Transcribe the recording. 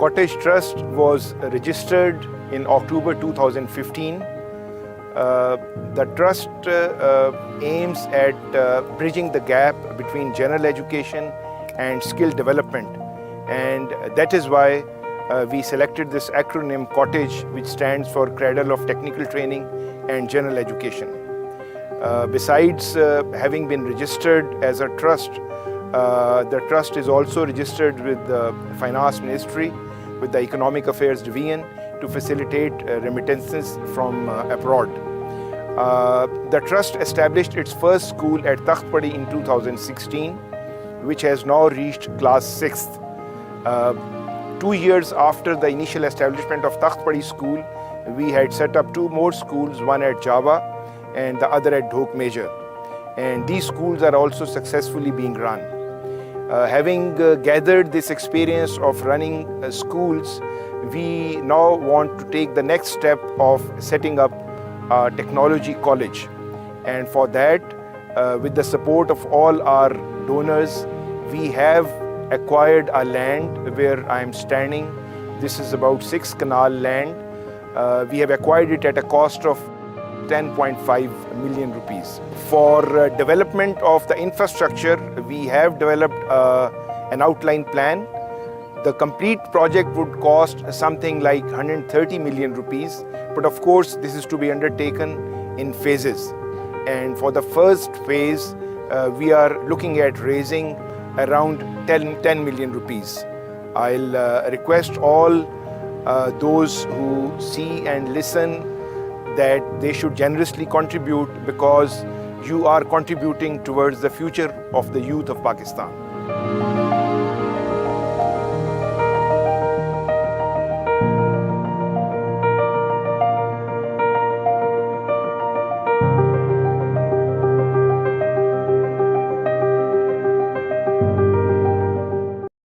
Cottage Trust was registered in October 2015. The trust aims at bridging the gap between general education and skill development, and that is why we selected this acronym cottage, which stands for Cradle of Technical Training and General Education. Besides having been registered as a trust, the trust is also registered with the Finance Ministry, with the Economic Affairs Division, to facilitate remittances from abroad. The trust established its first school at Biltehqeeq in 2016, which has now reached class 6th. 2 years after the initial establishment of Biltehqeeq school, we had set up 2 more schools, one at Java and the other at Dhok Major. And these schools are also successfully being run. Having gathered this experience of running schools, we now want to take the next step of setting up a technology college. And for that, with the support of all our donors, we have acquired a land where I am standing. This is about 6 canal land. We have acquired it at a cost of 10.5 million rupees. For development of the infrastructure, we have developed an outline plan. The complete project would cost something like 130 million rupees, but of course this is to be undertaken in phases. And for the first phase, we are looking at raising around 10 million rupees. I'll request all those who see and listen that they should generously contribute, because you are contributing towards the future of the youth of Pakistan.